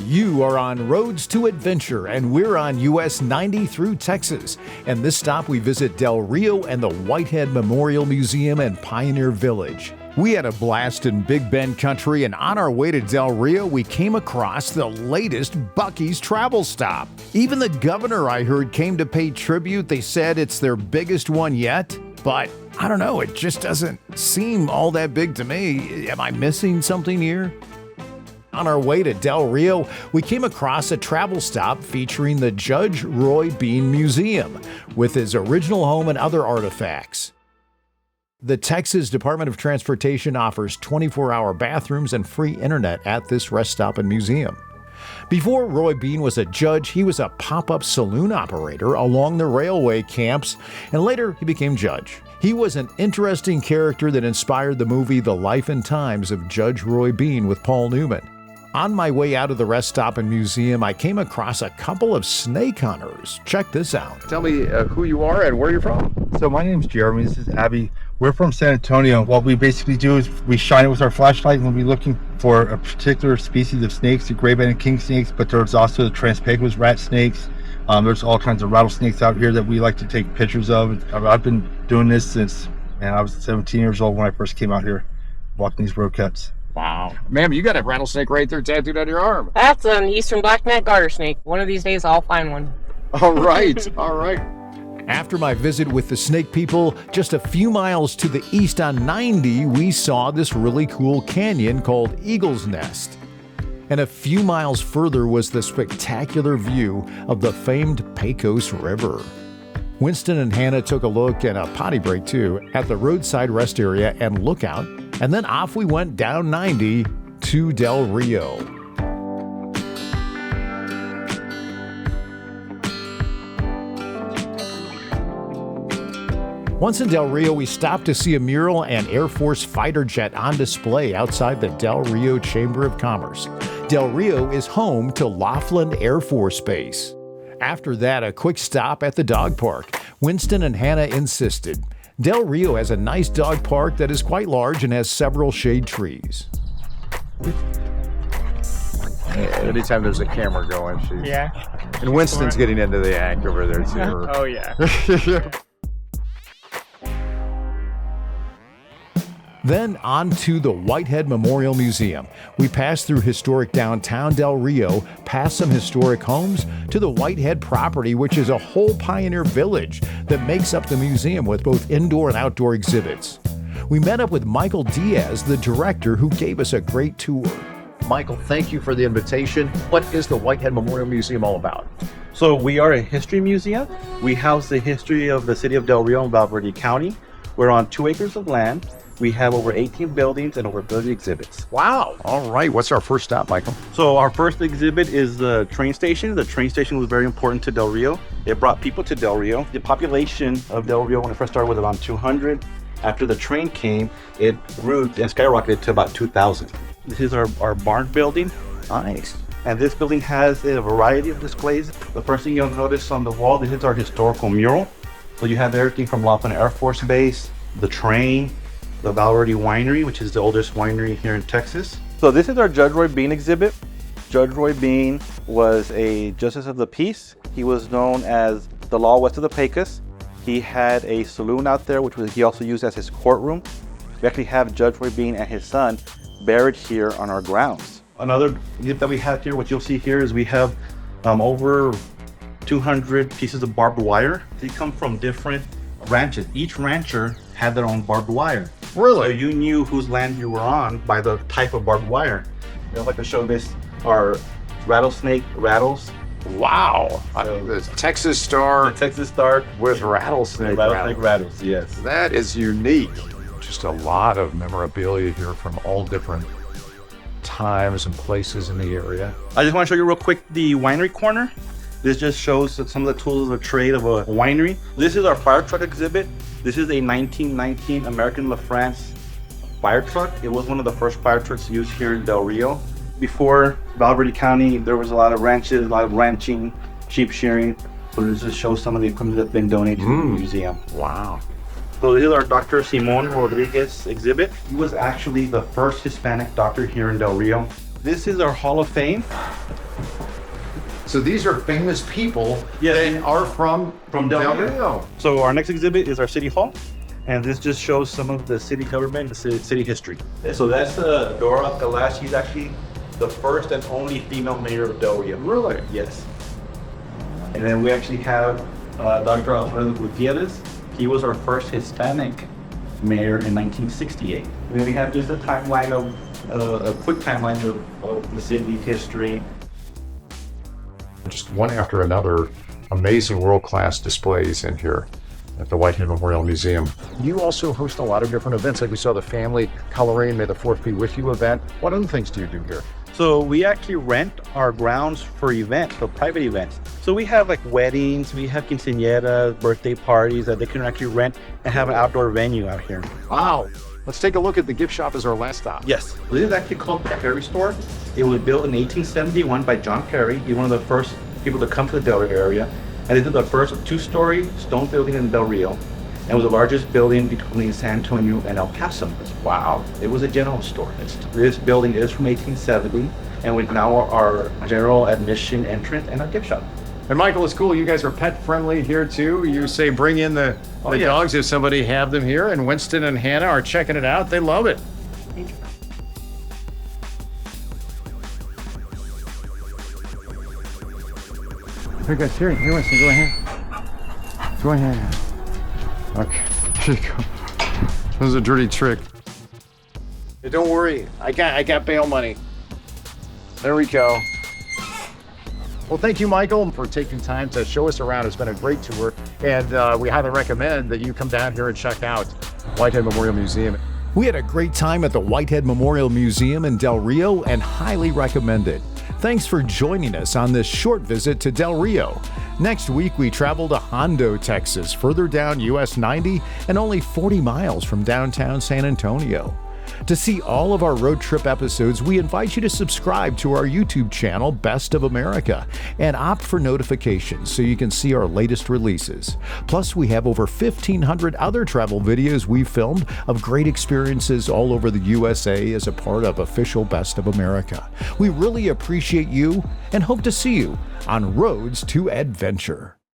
You are on Roads to Adventure, and we're on US 90 through Texas. And this stop, we visit Del Rio and the Whitehead Memorial Museum and Pioneer Village. We had a blast in Big Bend country, and on our way to Del Rio, we came across the latest Buc-ee's travel stop. Even the governor, I heard, came to pay tribute. They said it's their biggest one yet, but I don't know, it just doesn't seem all that big to me. Am I missing something here? On our way to Del Rio, we came across a travel stop featuring the Judge Roy Bean Museum with his original home and other artifacts. The Texas Department of Transportation offers 24-hour bathrooms and free internet at this rest stop and museum. Before Roy Bean was a judge, he was a pop-up saloon operator along the railway camps, and later he became judge. He was an interesting character that inspired the movie The Life and Times of Judge Roy Bean with Paul Newman. On my way out of the rest stop and museum, I came across a couple of snake hunters. Check this out. Tell me who you are and where you're from. So my name is Jeremy. This is Abby. We're from San Antonio. What we basically do is we shine it with our flashlight and we'll be looking for a particular species of snakes, the gray-banded king snakes, but there's also the Trans-Pecos rat snakes. There's all kinds of rattlesnakes out here that we like to take pictures of. I've been doing this since I was 17 years old when I first came out here walking these road cuts. Wow. Ma'am, you got a rattlesnake right there tattooed on your arm. That's an eastern black-necked garter snake. One of these days I'll find one. All right. All right. After my visit with the snake people, just a few miles to the east on 90, we saw this really cool canyon called Eagle's Nest. And a few miles further was the spectacular view of the famed Pecos River. Winston and Hannah took a look, and a potty break too, at the roadside rest area and lookout, and then off we went down 90 to Del Rio. Once in Del Rio, we stopped to see a mural and Air Force fighter jet on display outside the Del Rio Chamber of Commerce. Del Rio is home to Laughlin Air Force Base. After that, a quick stop at the dog park. Winston and Hannah insisted. Del Rio has a nice dog park that is quite large and has several shade trees. Anytime there's a camera going, Yeah. And Winston's getting into the act over there too. Oh, yeah. Then on to the Whitehead Memorial Museum. We passed through historic downtown Del Rio, past some historic homes, to the Whitehead property, which is a whole pioneer village that makes up the museum with both indoor and outdoor exhibits. We met up with Michael Diaz, the director, who gave us a great tour. Michael, thank you for the invitation. What is the Whitehead Memorial Museum all about? So we are a history museum. We house the history of the city of Del Rio in Val Verde County. We're on 2 acres of land. We have over 18 buildings and over 30 exhibits. Wow. All right. What's our first stop, Michael? So our first exhibit is the train station. The train station was very important to Del Rio. It brought people to Del Rio. The population of Del Rio when it first started was around 200. After the train came, it grew and skyrocketed to about 2,000. This is our barn building. Nice. And this building has a variety of displays. The first thing you'll notice on the wall, this is our historical mural. So you have everything from Laughlin Air Force Base, the train, the Val Verde Winery, which is the oldest winery here in Texas. So this is our Judge Roy Bean exhibit. Judge Roy Bean was a justice of the peace. He was known as the law west of the Pecos. He had a saloon out there, he also used as his courtroom. We actually have Judge Roy Bean and his son buried here on our grounds. Another exhibit that we have here, what you'll see here is we have over 200 pieces of barbed wire. They come from different ranches. Each rancher had their own barbed wire. Really? So you knew whose land you were on by the type of barbed wire. I'd like to show this, our rattlesnake rattles. Wow. So, the Texas Star. The Texas Star with rattlesnake rattles, yes. That is unique. Just a lot of memorabilia here from all different times and places in the area. I just want to show you real quick the winery corner. This just shows some of the tools of the trade of a winery. This is our fire truck exhibit. This is a 1919 American LaFrance fire truck. It was one of the first fire trucks used here in Del Rio. Before Val Verde County, there was a lot of ranches, a lot of ranching, sheep shearing. So this just shows some of the equipment that's been donated to the museum. Wow. So this is our Dr. Simon Rodriguez exhibit. He was actually the first Hispanic doctor here in Del Rio. This is our Hall of Fame. So these are famous people Yes. that are from Del Rio. So our next exhibit is our city hall, and this just shows some of the city government, the city history. So that's Dora Galas. She's actually the first and only female mayor of Del Rio. Really? Yes. And then we actually have Dr. Alfredo Gutierrez. He was our first Hispanic mayor in 1968. And then we have just a timeline of a quick timeline of the city history. Just one after another, amazing world-class displays in here at the Whitehead Memorial Museum. You also host a lot of different events, like we saw the family coloring, May the 4th be with you event. What other things do you do here? So we actually rent our grounds for events, for private events. So we have like weddings, we have quinceañeras, birthday parties that they can actually rent and have an outdoor venue out here. Wow. Let's take a look at the gift shop as our last stop. Yes, this is actually called the Perry Store. It was built in 1871 by John Perry. He's one of the first people to come to the Del Rio area. And this is the first two-story stone building in Del Rio. And it was the largest building between San Antonio and El Paso. Wow. It was a general store. This building is from 1870, and we now our general admission entrance and our gift shop. And Michael, it's cool. You guys are pet friendly here too. You say bring in the dogs if somebody have them here, and Winston and Hannah are checking it out. They love it. Here, guys. Here, Winston. Go ahead. Go ahead. Okay. Here you go. That was a dirty trick. Hey, don't worry. I got bail money. There we go. Well, thank you, Michael, for taking time to show us around. It's been a great tour, and we highly recommend that you come down here and check out Whitehead Memorial Museum. We had a great time at the Whitehead Memorial Museum in Del Rio and highly recommend it. Thanks for joining us on this short visit to Del Rio. Next week, we travel to Hondo, Texas, further down US 90 and only 40 miles from downtown San Antonio. To see all of our road trip episodes, we invite you to subscribe to our YouTube channel, Best of America, and opt for notifications so you can see our latest releases. Plus, we have over 1,500 other travel videos we've filmed of great experiences all over the USA as a part of official Best of America. We really appreciate you and hope to see you on Roads to Adventure.